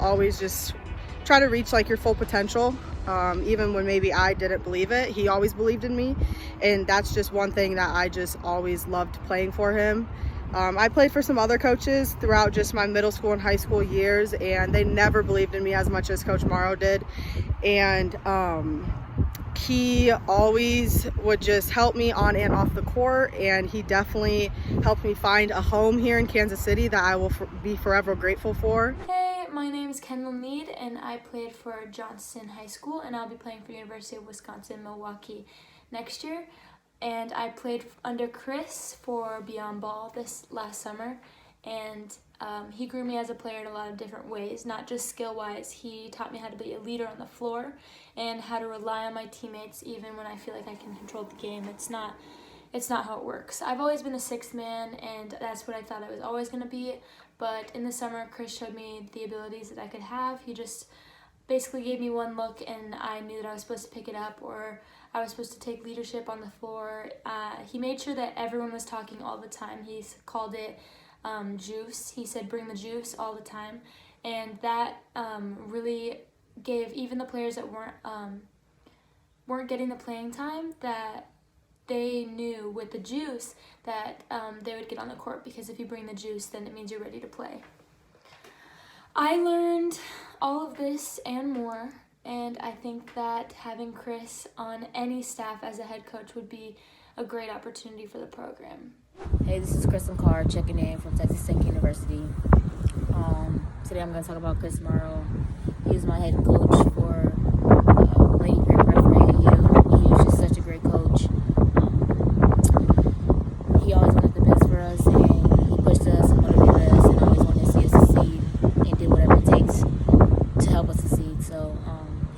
Always just try to reach like your full potential. Even when maybe I didn't believe it, he always believed in me. And that's just one thing that I just always loved playing for him. I played for some other coaches throughout just my middle school and high school years, and they never believed in me as much as Coach Morrow did. And he always would just help me on and off the court, and he definitely helped me find a home here in Kansas City that I will be forever grateful for. Hey, my name is Kendall Mead, and I played for Johnston High School, and I'll be playing for University of Wisconsin-Milwaukee next year. And I played under Chris for Beyond Ball this last summer, and he grew me as a player in a lot of different ways, not just skill-wise. He taught me how to be a leader on the floor and how to rely on my teammates even when I feel like I can control the game. It's not how it works. I've always been a sixth man, and that's what I thought I was always going to be. But in the summer, Chris showed me the abilities that I could have. He just basically gave me one look, and I knew that I was supposed to pick it up, or I was supposed to take leadership on the floor. He made sure that everyone was talking all the time. He called it juice. He said, bring the juice all the time. And that really gave even the players that weren't getting the playing time, that they knew with the juice that they would get on the court, because if you bring the juice, then it means you're ready to play. I learned all of this and more, and I think that having Chris on any staff as a head coach would be a great opportunity for the program. Hey, this is Kristen Carr checking in from Texas Tech University. Today I'm going to talk about Chris Morrow. He was my head coach for Lady Great Prep for AAU. He was just such a great coach. He always wanted the best for us, and he pushed us and motivated us, and always wanted to see us succeed and did whatever it takes to help us succeed. So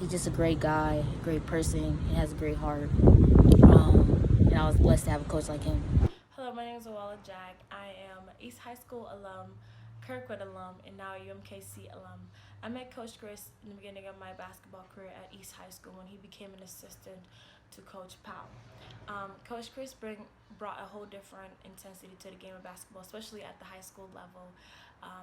he's just a great guy, a great person, and has a great heart. And I was blessed to have a coach like him. Hello, my name is Awala Jack. I am East High School alum, Kirkwood alum, and now UMKC alum. I met Coach Chris in the beginning of my basketball career at East High School when he became an assistant to Coach Powell. Coach Chris brought a whole different intensity to the game of basketball, especially at the high school level.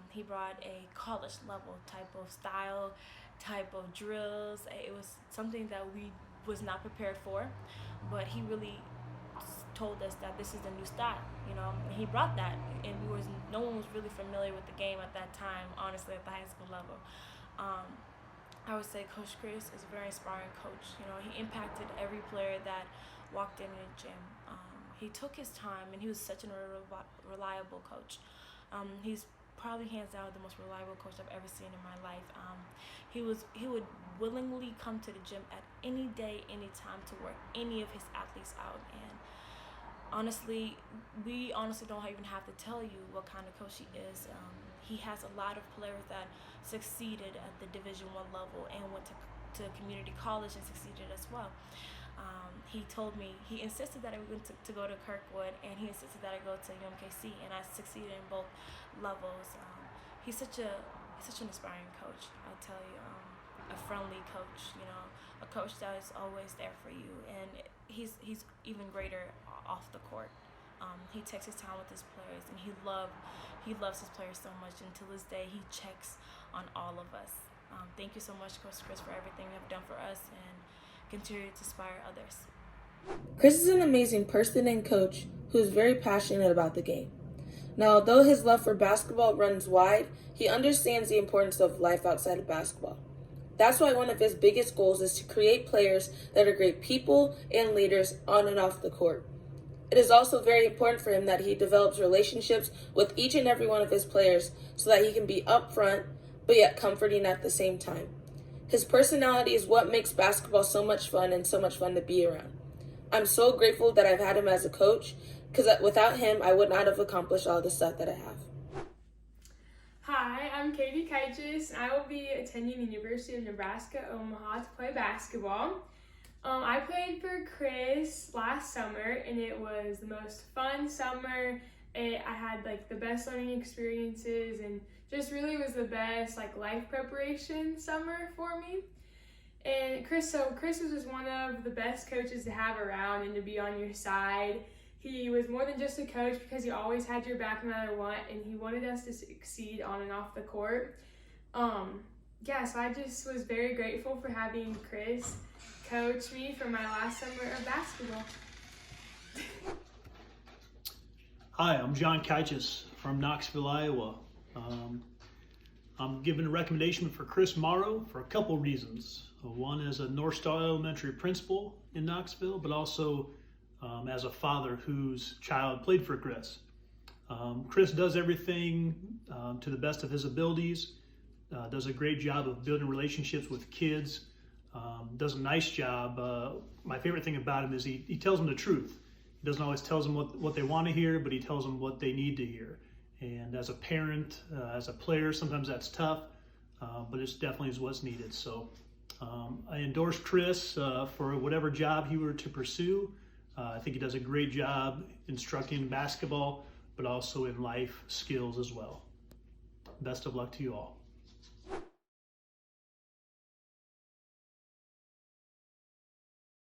He brought a college level type of style, type of drills. It was something that we was not prepared for, but he really told us that this is the new style, and he brought that, and no one was really familiar with the game at that time, honestly, at the high school level. I would say Coach Chris is a very inspiring coach. He impacted every player that walked in the gym. He took his time, and he was such a reliable coach. He's probably hands down the most reliable coach I've ever seen in my life. He would willingly come to the gym at any day, any time to work any of his athletes out, and honestly, we don't even have to tell you what kind of coach he is. He has a lot of players that succeeded at the Division I level and went to community college and succeeded as well. He told me, he insisted that I went to go to Kirkwood, and he insisted that I go to UMKC, and I succeeded in both levels. He's such an inspiring coach, I'll tell you. A friendly coach, a coach that is always there for you, and he's even greater off the court. He takes his time with his players, and he loves his players so much, and to this day he checks on all of us. Thank you so much, Coach Chris, for everything you have done for us, and continue to inspire others. Chris is an amazing person and coach who is very passionate about the game. Now, although his love for basketball runs wide, he understands the importance of life outside of basketball. That's why one of his biggest goals is to create players that are great people and leaders on and off the court. It is also very important for him that he develops relationships with each and every one of his players so that he can be upfront, but yet comforting at the same time. His personality is what makes basketball so much fun and so much fun to be around. I'm so grateful that I've had him as a coach, because without him, I would not have accomplished all the stuff that I have. Hi, I'm Katie Kaichis, and I will be attending the University of Nebraska, Omaha to play basketball. I played for Chris last summer, and it was the most fun summer. I had the best learning experiences, and just really was the best life preparation summer for me. And Chris was just one of the best coaches to have around and to be on your side. He was more than just a coach, because he always had your back no matter what, and he wanted us to succeed on and off the court. yeah, so I just was very grateful for having Chris coach me for my last summer of basketball. Hi, I'm John Kaichis from Knoxville, Iowa. I'm giving a recommendation for Chris Morrow for a couple reasons. One is a North Star Elementary principal in Knoxville, but also as a father whose child played for Chris. Chris does everything to the best of his abilities, does a great job of building relationships with kids, does a nice job. My favorite thing about him is he tells them the truth. He doesn't always tell them what they want to hear, but he tells them what they need to hear. And as a parent, as a player, sometimes that's tough, but it's definitely is what's needed. So I endorse Chris for whatever job he were to pursue. I think he does a great job instructing basketball, but also in life skills as well. Best of luck to you all.